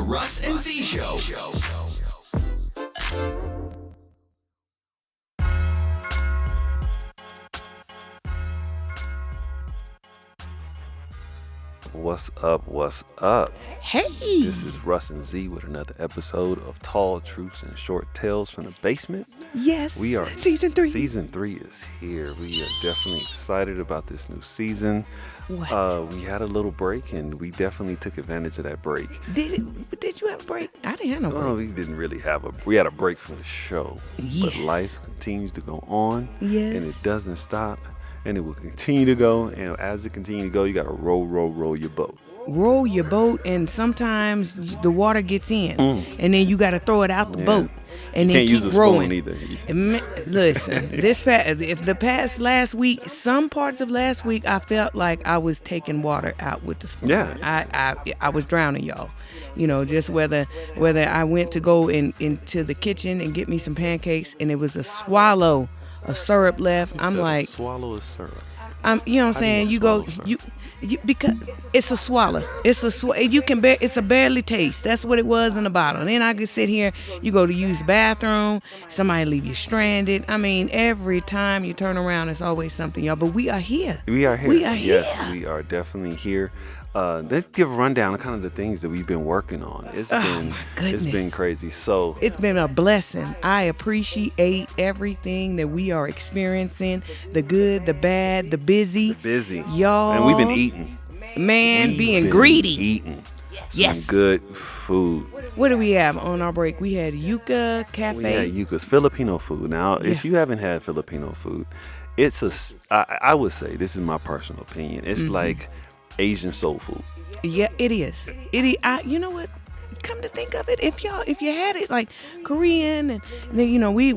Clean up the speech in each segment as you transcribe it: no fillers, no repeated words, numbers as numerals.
The Russ and Z Show. What's up? What's up? Hey! This is Russ and Z with another episode of Tall Truths and Short Tales from the Basement. Yes. We are Season 3. Season 3 is here. We are definitely excited about this new season. What? We had a little break, and we definitely took advantage of that break. Did you have a break? I didn't have no break. Well, we didn't really have we had a break from the show. Yes. But life continues to go on. Yes. And it doesn't stop. And it will continue to go. And as it continues to go, you got to roll your boat. Roll your boat, and sometimes the water gets in, and then you got to throw it out the boat, and then Can't keep use a rolling. spoon either. Listen, last week, some parts of last week, I felt like I was taking water out with the spoon. Yeah. I was drowning, y'all. You know, just whether I went to go into the kitchen and get me some pancakes, and it was a swallow of syrup left. I'm like, swallow of syrup. You know what I'm saying? You go, you because it's a swallow. It's a barely taste. That's what it was in the bottle. And then I could sit here. You go to use the bathroom. Somebody leave you stranded. I mean, every time you turn around, it's always something, y'all. But we are here. We are here. Yes, we are definitely here. Let's give a rundown of kind of the things that we've been working on. My goodness. It's been crazy. So It's been a blessing. I appreciate everything that we are experiencing. The good, the bad, the busy. Y'all. And we've been eating. Man, being greedy. Eating. Yes. Some good food. What do we have on our break? We had Yucca Cafe. We had Yuca's Filipino food. Now, if you haven't had Filipino food, I would say, this is my personal opinion, it's like Asian soul food. Yeah, it is. You know what? Come to think of it, if you had it like Korean, and then we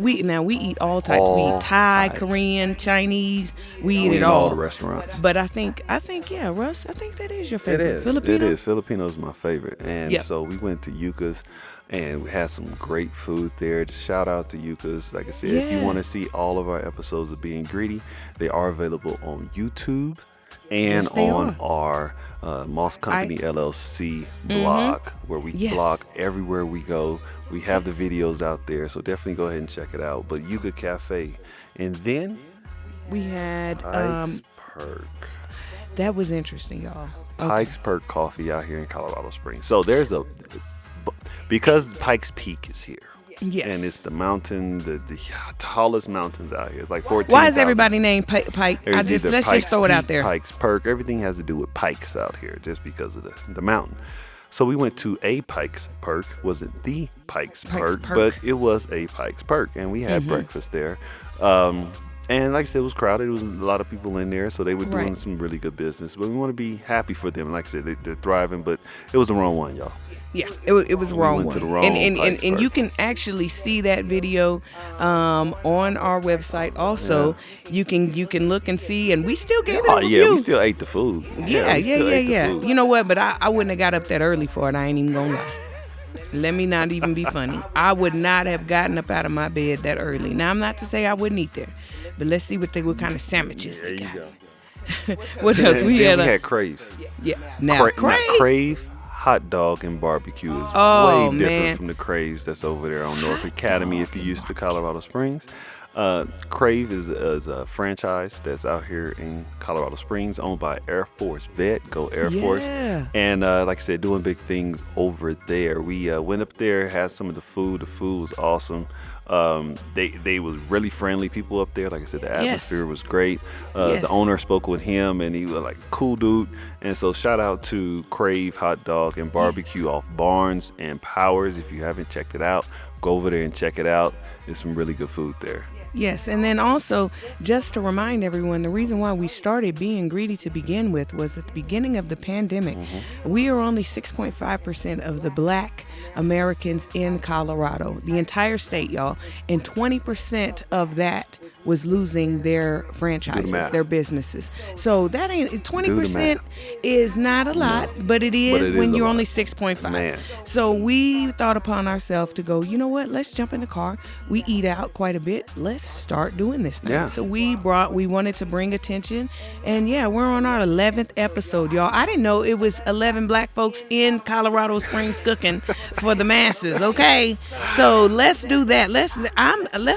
eat all types. We eat Thai, Korean, Chinese. We eat it all. All the restaurants. But I think yeah, Russ. I think that is your favorite. It is. Filipino. It is. Filipino is my favorite, and so we went to Yuca's. And we had some great food there. Just shout out to Yuca's. Like I said, if you want to see all of our episodes of Being Greedy, they are available on YouTube and on our Moss Company LLC blog, where we blog everywhere we go. We have the videos out there, so definitely go ahead and check it out. But Yucca Cafe. And then we had Pikes Perk. That was interesting, y'all. Pikes Perk Coffee out here in Colorado Springs. So because Pikes Peak is here. Yes. And it's the mountain, the tallest mountains out here. It's like 14. Why is everybody named Pike? Let's just throw it out there. Pikes Perk. Everything has to do with pikes out here just because of the mountain. So we went to a Pikes Perk. Wasn't the Pikes Perk, but it was a Pikes Perk. And we had breakfast there. And like I said, it was crowded. There was a lot of people in there, so they were doing some really good business. But we want to be happy for them. Like I said, they're thriving, but it was the wrong one, y'all. Yeah, it was the wrong one. To the wrong and you can actually see that video on our website. Also, you can look and see, and we still gave it a review. Yeah, we still ate the food. Yeah. You know what? But I wouldn't have got up that early for it. I ain't even gonna lie. Let me not even be funny. I would not have gotten up out of my bed that early. Now, I'm not to say I wouldn't eat there, but let's see what kind of sandwiches they got. What else? We had Crave's. Yeah. Now, Crave hot dog and barbecue is way different from the Craves that's over there on North Academy if you're used to Colorado Springs. Crave is a franchise that's out here in Colorado Springs, owned by Air Force Vet. Go Air Force. And like I said, doing big things over there. We went up there, had some of the food. The food was awesome. They was really friendly people up there. Like I said, the atmosphere was great. The owner spoke with him, and he was like cool dude. And so shout out to Crave Hot Dog and Barbecue off Barnes and Powers. If you haven't checked it out, go over there and check it out. There's some really good food there. Yes, and then also, just to remind everyone, the reason why we started Being Greedy to begin with was at the beginning of the pandemic. We are only 6.5% of the Black Americans in Colorado, the entire state, y'all, and 20% of that was losing their franchises, their businesses. So that ain't 20% is not a lot, but it is when you're only 6.5. So we thought upon ourselves to go, you know what? Let's jump in the car. We eat out quite a bit. Let's start doing this thing. Yeah. So we wanted to bring attention, and we're on our 11th episode, y'all. I didn't know it was 11 black folks in Colorado Springs cooking for the masses. Okay, so let's do that. Let's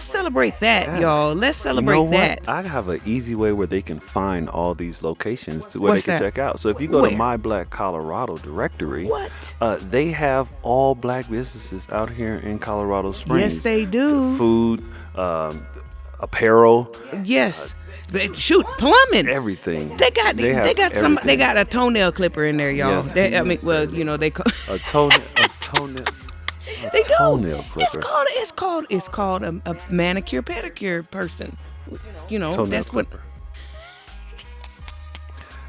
celebrate that, y'all. Let's celebrate that. I have an easy way where they can find all these locations to where they can check out. So if you go to My Black Colorado directory, they have all black businesses out here in Colorado Springs. Yes, they do. Food, apparel. Yes. Shoot, plumbing, everything. They got a toenail clipper in there, y'all. Yes. They call a toenail. They do. Toenail clipper. It's called a manicure pedicure person. Toenail that's clipper.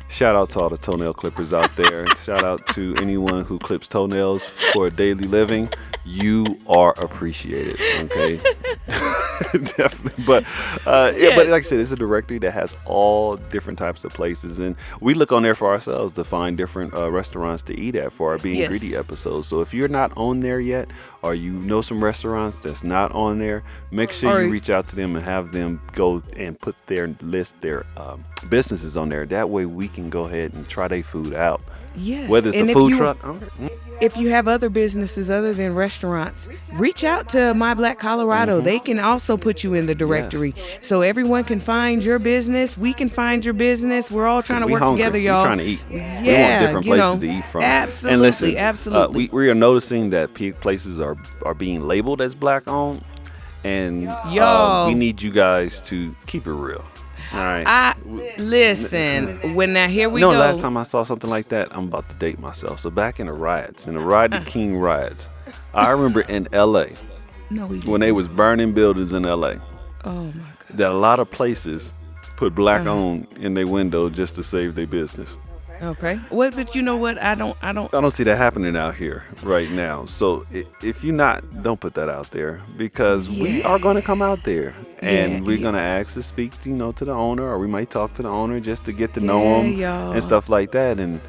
Shout out to all the toenail clippers out there. Shout out to anyone who clips toenails for a daily living. You are appreciated, okay? Definitely. But but like I said, it's a directory that has all different types of places, and we look on there for ourselves to find different restaurants to eat at for our Being Greedy episodes. So if you're not on there yet, or you know some restaurants that's not on there, make sure you reach out to them and have them go and put their businesses on there. That way we can go ahead and try their food out. Yes. Whether it's a food truck. If you have other businesses other than restaurants, reach out to My Black Colorado. They can also put you in the directory. So everyone can find your business. We can find your business. We're all trying to work together, y'all. We're trying to eat. Yeah, we want different places to eat from. Absolutely, and listen, absolutely. We are noticing that places are being labeled as black owned. And we need you guys to keep it real. All right. Listen. Here we go. Last time I saw something like that, I'm about to date myself. So back in the Rodney King riots, I remember in L.A. when they was burning buildings in L.A. Oh my God. That a lot of places put black owned in their window just to save their business. Okay. But you know what? I don't see that happening out here right now. So if you're not, don't put that out there, because we are going to come out there and we're going to ask to speak, to the owner, or we might talk to the owner just to get to know him and stuff like that. And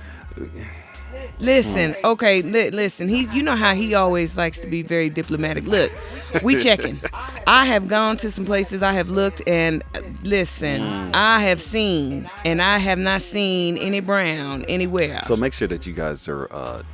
listen, okay, listen. You know how he always likes to be very diplomatic. Look, we checking. I have gone to some places. I have looked, and listen, I have seen, and I have not seen any brown anywhere. So make sure that you guys are,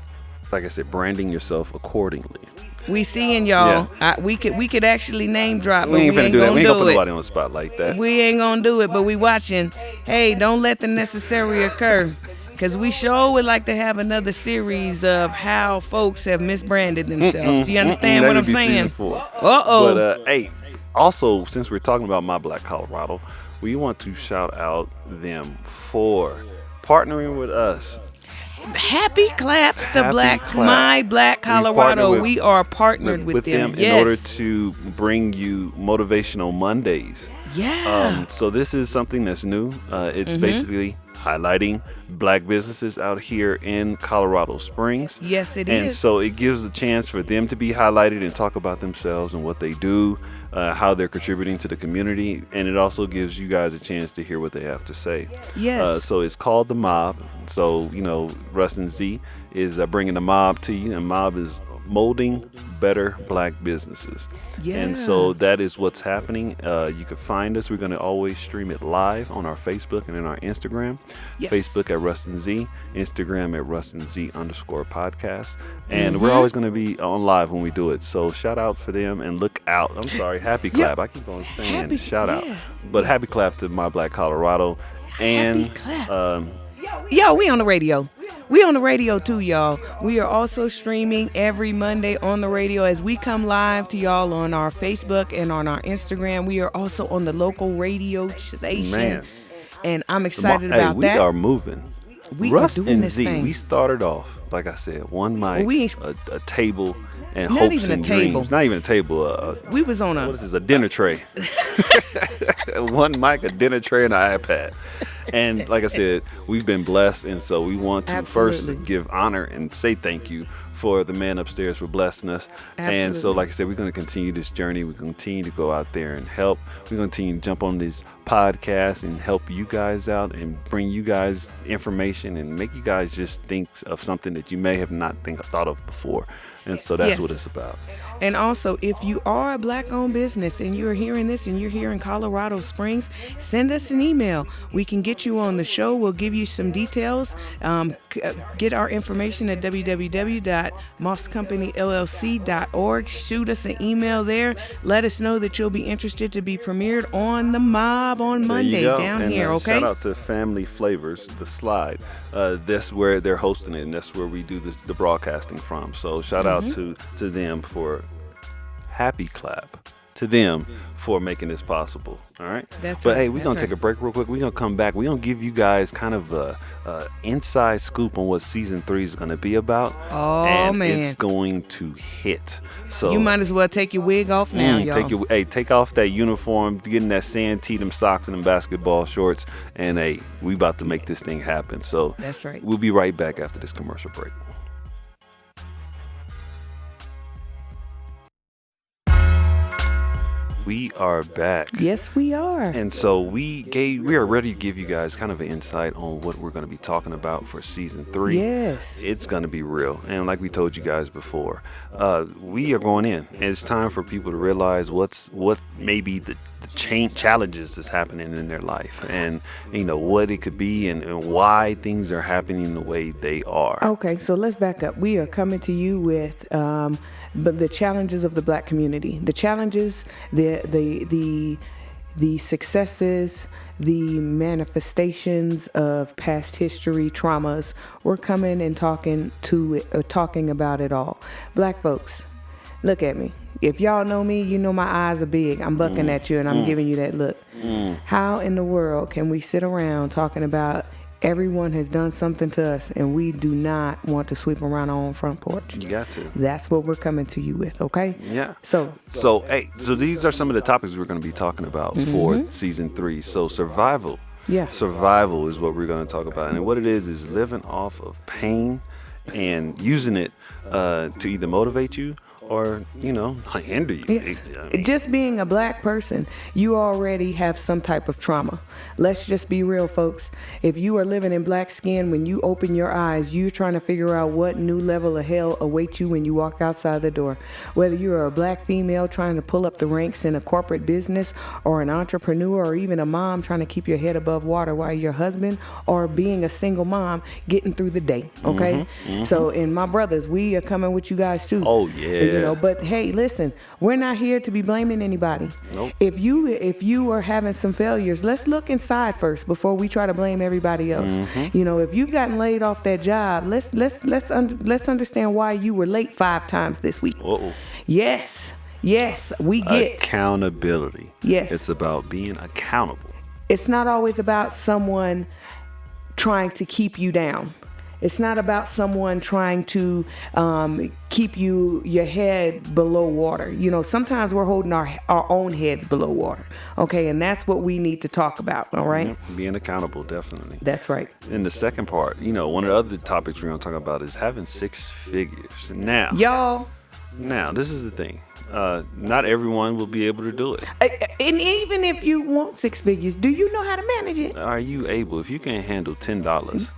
like I said, branding yourself accordingly. We seeing y'all. Yeah. We could actually name drop, but we ain't gonna do that. We ain't gonna put it. Nobody on the spot like that. We ain't gonna do it, but we watching. Hey, don't let the necessary occur. Because we sure would like to have another series of how folks have misbranded themselves. Do you understand what I'm saying? But hey, also, since we're talking about My Black Colorado, we want to shout out them for partnering with us. Happy claps to My Black Colorado. We are partnered with them. In order to bring you Motivational Mondays. Yeah. So this is something that's new. It's basically highlighting black businesses out here in Colorado Springs. Yes, it is. And so it gives a chance for them to be highlighted and talk about themselves and what they do, how they're contributing to the community, and it also gives you guys a chance to hear what they have to say. Yes. So it's called The Mob. So, Russ and Z is bringing the mob to you, and mob is molding better black businesses. Yeah. And so that is what's happening. You can find us. We're going to always stream it live on our Facebook and in our Instagram. Yes. Facebook at Russ and Z, Instagram at Russ and Z _podcast. And we're always going to be on live when we do it. So shout out for them and look out. I'm sorry. Happy clap. I keep on saying shout out. But happy clap to My Black Colorado. And happy clap. Yo, we on the radio. We on the radio too, y'all. We are also streaming every Monday on the radio as we come live to y'all on our Facebook and on our Instagram. We are also on the local radio station. Man. And I'm excited about we that. are moving. We Russ are doing and this Z, thing. we started off, like I said, one mic, a table, and not hopes even and a table. dreams. Not even a table. We was on what is this, a dinner tray. One mic, a dinner tray, and an iPad. And like I said, we've been blessed, and so we want to first give honor and say thank you for the man upstairs for blessing us. Absolutely. And so, like I said, we're going to continue this journey. We're going to continue to go out there and help. We're going to continue to jump on these podcasts and help you guys out and bring you guys information and make you guys just think of something that you may have not thought of before. And so that's what it's about. And also, if you are a Black-owned business and you're hearing this and you're here in Colorado Springs, send us an email. We can get you on the show. We'll give you some details. Get our information at www.mosscompanyllc.org. Shoot us an email there. Let us know that you'll be interested to be premiered on The Mob on Monday down here, okay? Shout out to Family Flavors, The Slide. That's where they're hosting it, and that's where we do the broadcasting from. So shout out to them for happy clap to them for making this possible. All right. Hey, we're going to take a break real quick. We're going to come back. We're going to give you guys kind of a inside scoop on what season 3 is going to be about. Man. It's going to hit. So you might as well take your wig off now, y'all. Take off that uniform, get in that Santee, them socks and them basketball shorts, and we about to make this thing happen. So that's right. We'll be right back after this commercial break. We are back. Yes, we are. And so we are ready to give you guys kind of an insight on what we're going to be talking about for season 3. Yes. It's going to be real. And like we told you guys before, we are going in. And it's time for people to realize what maybe the challenges that's happening in their life, and what it could be, and why things are happening the way they are. Okay, so let's back up. We are coming to you with but the challenges of the Black community, the challenges, the successes, the manifestations of past history, traumas. We're coming and talking about it all. Black folks, look at me. If y'all know me, you know my eyes are big. I'm bucking at you and I'm giving you that look. How in the world can we sit around talking about everyone has done something to us and we do not want to sweep around our own front porch? You got to. That's what we're coming to you with, okay? Yeah. So these are some of the topics we're going to be talking about for season 3. So survival. Yeah. Survival is what we're going to talk about. And what it is living off of pain and using it to either motivate you or, hinder you. Yes. Just being a Black person, you already have some type of trauma. Let's just be real, folks. If you are living in black skin, when you open your eyes, you're trying to figure out what new level of hell awaits you when you walk outside the door. Whether you're a Black female trying to pull up the ranks in a corporate business, or an entrepreneur, or even a mom trying to keep your head above water while your husband, or being a single mom getting through the day, okay? So, and my brothers, we are coming with you guys too. Oh, yeah. But hey, listen, we're not here to be blaming anybody. Nope. If you are having some failures, let's look inside first before we try to blame everybody else. If you've gotten laid off that job, let's understand why you were late 5 times this week. Yes, we get accountability. Yes, it's about being accountable. It's not always about someone trying to keep you down. It's not about someone trying to keep your head below water. Sometimes we're holding our own heads below water. Okay, and that's what we need to talk about. All right, being accountable, definitely. That's right. And the second part, one of the other topics we're going to talk about is having 6 figures. Now, this is the thing. Not everyone will be able to do it. And even if you want 6 figures, do you know how to manage it? Are you able? If you can't handle $10,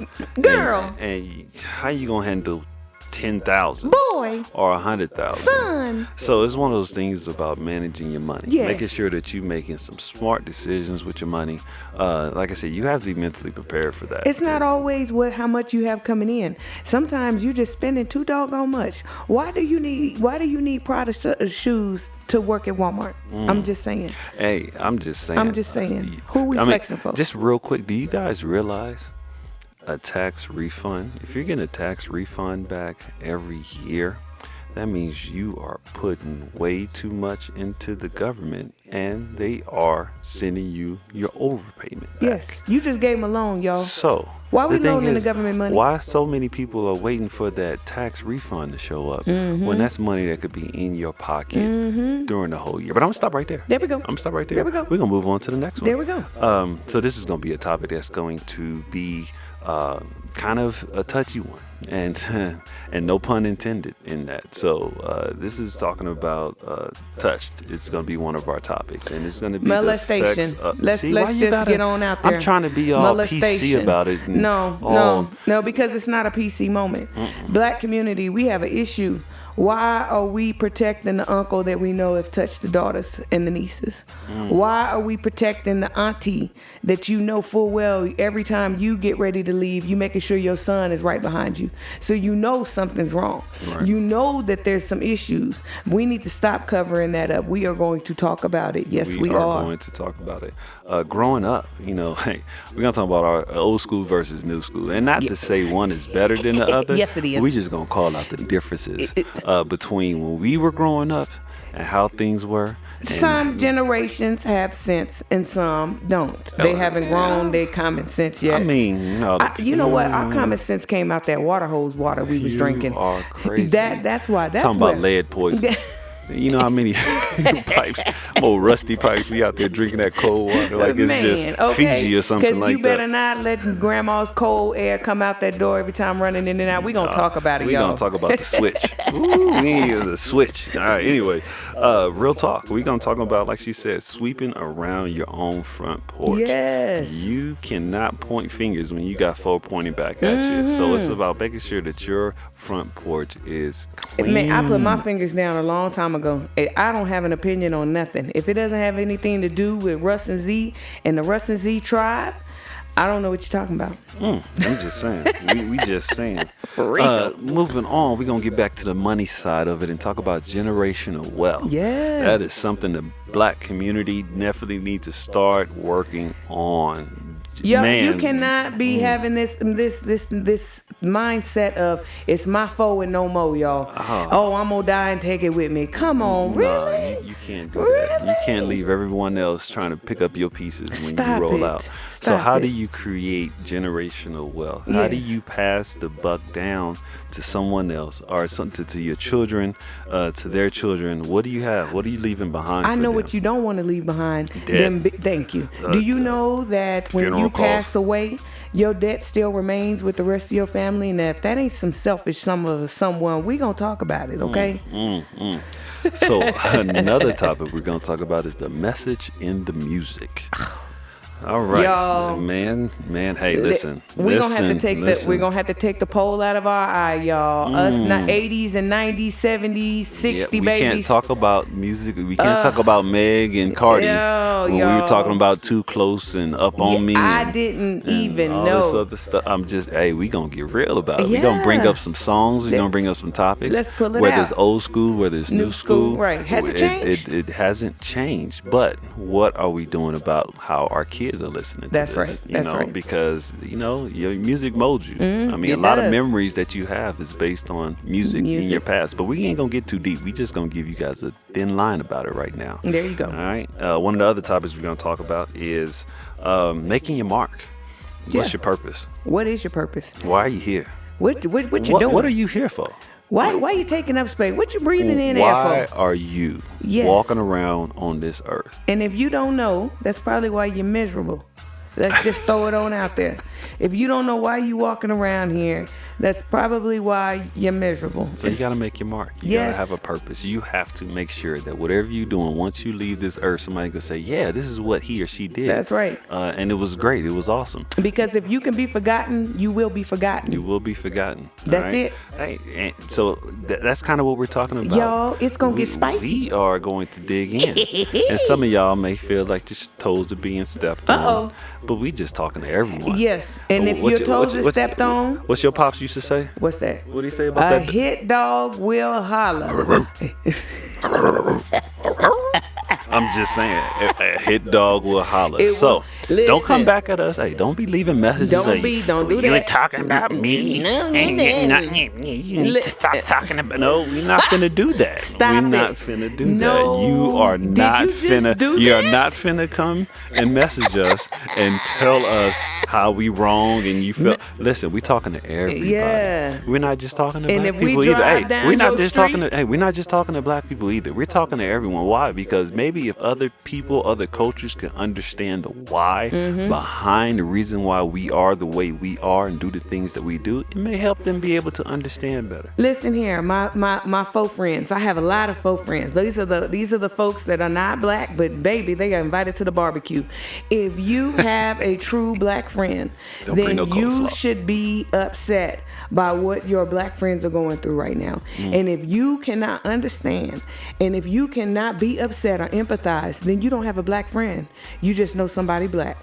girl, and how you gonna handle 10,000, boy, or 100,000, son? So it's one of those things about managing your money, making sure that you're making some smart decisions with your money. Like I said, you have to be mentally prepared for that. It's not always how much you have coming in. Sometimes you're just spending too doggone much. Why do you need Prada shoes to work at Walmart? I'm just saying. Hey, I'm just saying. Who we flexing for? Just real quick, do you guys realize a tax refund? If you're getting a tax refund back every year, that means you are putting way too much into the government, and they are sending you your overpayment back. Yes, you just gave them a loan, y'all. So why we loaning the government money? Why so many people are waiting for that tax refund to show up when that's money that could be in your pocket during the whole year? But I'm gonna stop right there. There we go. I'm gonna stop right there. There we go. We're gonna move on to the next one. There we go. So this is gonna be a topic that's going to be kind of a touchy one, and and no pun intended in that. So this is talking about touched. It's going to be one of our topics, and it's going to be molestation. Let's just get on out there. I'm trying to be all PC about it. No, because it's not a PC moment. Black community, we have an issue. Why are we protecting the uncle that we know have touched the daughters and the nieces? Why are we protecting the auntie that you know full well every time you get ready to leave, you making sure your son is right behind you? So you know something's wrong. Right. You know that there's some issues. We need to stop covering that up. We are going to talk about it. Yes, we are going to talk about it. Growing up, hey, we're going to talk about our old school versus new school. And not to say one is better than the other. Yes, it is. We're just going to call out the differences between when we were growing up and how things were. Some generations have sense and some don't. They haven't grown their common sense yet. I mean, you know what? Our common sense came out that water hose water we was drinking. You are crazy. That's why. That's talking about lead poison. You know how many pipes, more rusty pipes, we out there drinking that cold water like it's just Fiji or something like that. Because you better not let grandma's cold air come out that door every time running in and out. We're going to talk about it, y'all. We're going to talk about the switch. Ooh, the switch. All right, anyway, real talk. We're going to talk about, like she said, sweeping around your own front porch. Yes. You cannot point fingers when you got four pointing back at you. So it's about making sure that your front porch is clean. Man, I put my fingers down a long time ago. I don't have an opinion on nothing. If it doesn't have anything to do with Russ and Z and the Russ and Z tribe, I don't know what you're talking about. I'm just saying. we just saying. For real. Moving on, we're going to get back to the money side of it and talk about generational wealth. Yeah. That is something the black community definitely needs to start working on. Yo, you cannot be having this mindset of it's my foe and no more, y'all. Oh, I'm gonna die and take it with me. Come on, really? You can't do that. You can't leave everyone else trying to pick up your pieces when you roll out. So how do you create generational wealth? Yes. How do you pass the buck down to someone else or something to your children, to their children? What do you have? What are you leaving behind? I know what you don't want to leave behind. Thank you. Do you know that when you pass away, your debt still remains with the rest of your family? And if that ain't some selfish someone, we gonna talk about it, okay? So another topic we're gonna talk about is the message in the music. All right, y'all, man. Hey, listen. We're gonna have to take the pole out of our eye, y'all. Us 80s and 90s, 70s, 60s, we babies. Can't talk about music. We can't talk about Meg and Cardi when we were talking about Too Close and Up on Me. I didn't even all know this other stuff. We gonna get real about it. We gonna bring up some songs. We gonna bring up some topics. Let's pull it whether out. it's old school, whether it's new school. Right? Has it changed? It hasn't changed. But what are we doing about how our kids are listening to That's this? Right. That's right. Because your music molds you. I mean, a lot of memories that you have is based on music in your past. But we ain't gonna get too deep. We just gonna give you guys a thin line about it right now. There you go. All right. One of the other topics we're gonna talk about is making your mark. What's your purpose? What is your purpose? Why are you here? What you doing? What are you here for? Why are you taking up space? What you breathing in air Why for? are you walking around on this earth? And if you don't know, that's probably why you're miserable. Let's just throw it on out there. If you don't know why you walking around here, that's probably why you're miserable. So you got to make your mark. You got to have a purpose. You have to make sure that whatever you're doing, once you leave this earth, somebody can say, yeah, this is what he or she did. That's right. And it was great. It was awesome. Because if you can be forgotten, you will be forgotten. You will be forgotten. That's it. And so that's kind of what we're talking about. Y'all, it's going to get spicy. We are going to dig in. And some of y'all may feel like your toes are being stepped on. But we just talking to everyone. Yes. And if your toes are stepped on. What's your pops used to say? What's that? What do you say about that? A hit dog will holler. I'm just saying, a hit dog will holler. Don't come back at us. Hey, don't be leaving messages. Don't do that. You ain't talking about me. Stop talking about. No, we're not finna do that. We're not finna do that. You are not finna. You are not finna come and message us and tell us how we wrong and you feel. Listen, we talking to everybody. Yeah. We're not just talking to black people either. Hey, we're not just talking to black people either. We're talking to everyone. Why? Because maybe see if other people, other cultures can understand the why behind the reason why we are the way we are and do the things that we do. It may help them be able to understand better. Listen here, my faux friends. I have a lot of faux friends. These are the folks that are not black, but baby, they got invited to the barbecue. If you have a true black friend, then you should be upset by what your black friends are going through right now. And if you cannot understand, and if you cannot be upset or empathize, then you don't have a black friend. You just know somebody black.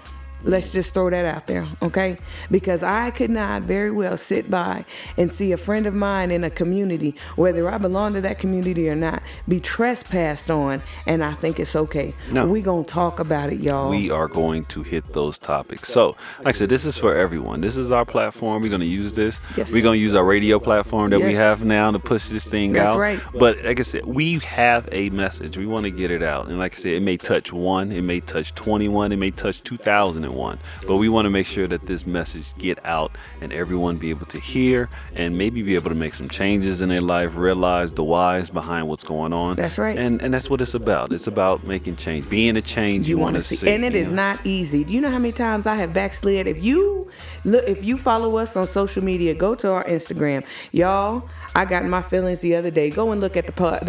Let's just throw that out there, okay? Because I could not very well sit by and see a friend of mine in a community, whether I belong to that community or not, be trespassed on, and I think it's okay. No. We're going to talk about it, y'all. We are going to hit those topics. So, like I said, this is for everyone. This is our platform. We're going to use this. Yes. We're going to use our radio platform that we have now to push this thing out. That's right. But like I said, we have a message. We want to get it out. And like I said, it may touch 1, it may touch 21, it may touch 2001. But we want to make sure that this message get out and everyone be able to hear and maybe be able to make some changes in their life, realize the whys behind what's going on. That's right. And that's what it's about. It's about making change, being a change you want to see. And it is not easy. Do you know how many times I have backslid? If you follow us on social media, go to our Instagram. Y'all, I got in my feelings the other day. Go and look at the post.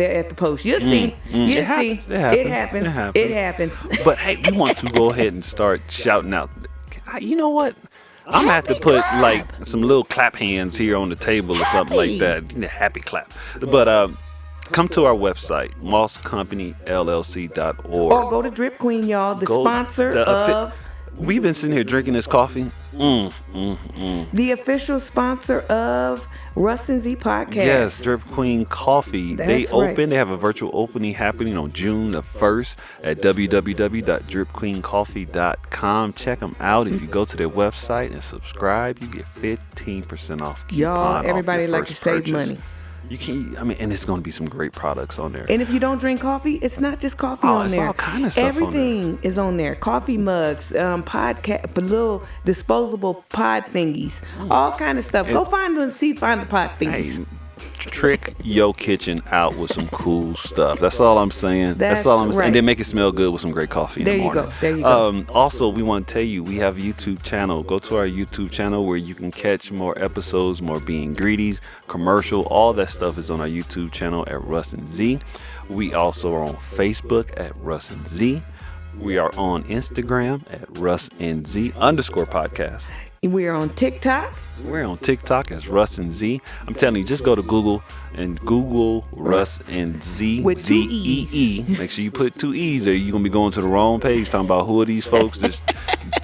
You'll see. You'll see. It happens. But hey, we want to go ahead and start shouting out. You know what? I'm gonna have to put like some little clap hands here on the table or something like that. Happy clap. But come to our website, mosscompanyllc.org. Or go to Drip Queen, y'all, the sponsor of... We've been sitting here drinking this coffee. The official sponsor of Russ and Z Podcast. Yes, Drip Queen Coffee. They have a virtual opening happening on June the 1st at www.dripqueencoffee.com. Check them out. If you go to their website and subscribe, you get 15% off. Y'all, everybody like to save money. You can, and it's going to be some great products on there. And if you don't drink coffee, it's not just coffee on there. It's all kind of stuff Everything on there. is on there. Coffee mugs, podcast, little disposable pod thingies, all kind of stuff. Go find the pod thingies. Hey, trick your kitchen out with some cool stuff. That's all I'm saying. That's all I'm saying. And then make it smell good with some great coffee in the morning. There you go. Also, we want to tell you, we have a YouTube channel. Go to our YouTube channel where you can catch more episodes, more Being Greedies, commercial. All that stuff is on our YouTube channel at Russ and Z. We also are on Facebook at Russ and Z. We are on Instagram at Russ and Z_podcast. We're on TikTok. We're on TikTok as Russ and Z. I'm telling you, just go to Google and Google Russ and Z. With Z-E-E. Make sure you put 2 E's there. You're going to be going to the wrong page talking about who are these folks that's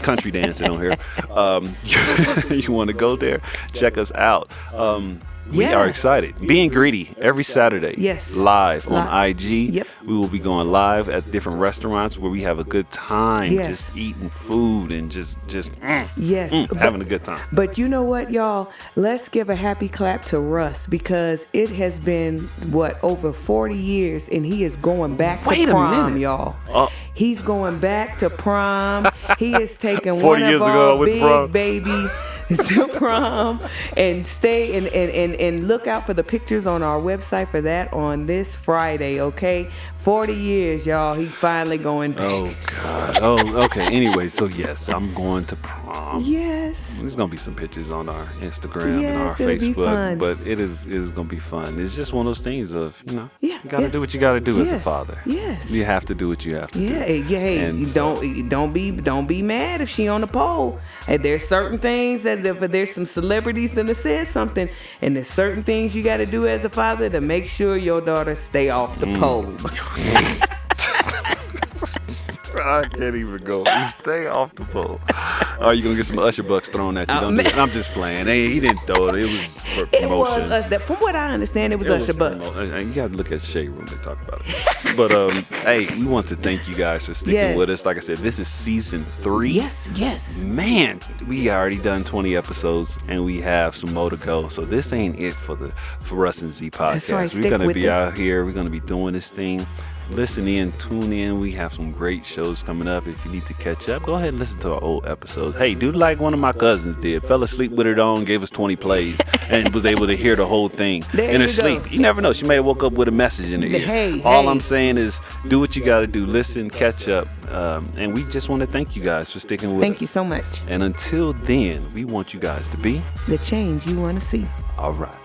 country dancing on here. You want to go there? Check us out. We are excited. Being Greedy every Saturday. Yes. Live on IG. Yep. We will be going live at different restaurants where we have a good time. Yes. Just eating food and just having a good time. But you know what, y'all? Let's give a happy clap to Russ because it has been, over 40 years and he is going back to prom, y'all. He's going back to prom. He is taking one of our big baby to prom and stay and look out for the pictures on our website for that on this Friday, okay? 40 years, y'all. He's finally going back. Oh, God. Oh, okay. Anyway, so yes, I'm going to prom. Yes. There's going to be some pictures on our Instagram and our Facebook, but it is going to be fun. It's just one of those things of, you got to do what you got to do as a father. Yes. You have to do what you have to do. Hey, and don't be mad if she on the pole. And there's certain things that if there's some celebrities that have said something, and there's certain things you got to do as a father to make sure your daughter stay off the pole. I can't even go. Stay off the pole. Are you gonna get some Usher bucks thrown at you? I'm just playing. Hey, he didn't throw it. It was for promotion. It was from what I understand, it was Usher bucks. You gotta look at Shade Room to talk about it. But hey, we want to thank you guys for sticking with us. Like I said, this is season 3. Yes. Man, we already done 20 episodes and we have some more to go. So this ain't it for Russ and Z Podcast. Right, we're gonna be out here. We're gonna be doing this thing. Listen in, tune in. We have some great shows coming up. If you need to catch up, go ahead and listen to our old episodes. Hey, do like one of my cousins did. Fell asleep with it on, gave us 20 plays, and was able to hear the whole thing in her sleep. You never know. She may have woke up with a message in her ear. All I'm saying is do what you got to do. Listen, catch up. And we just want to thank you guys for sticking with us. Thank you so much. And until then, we want you guys to be the change you want to see. All right.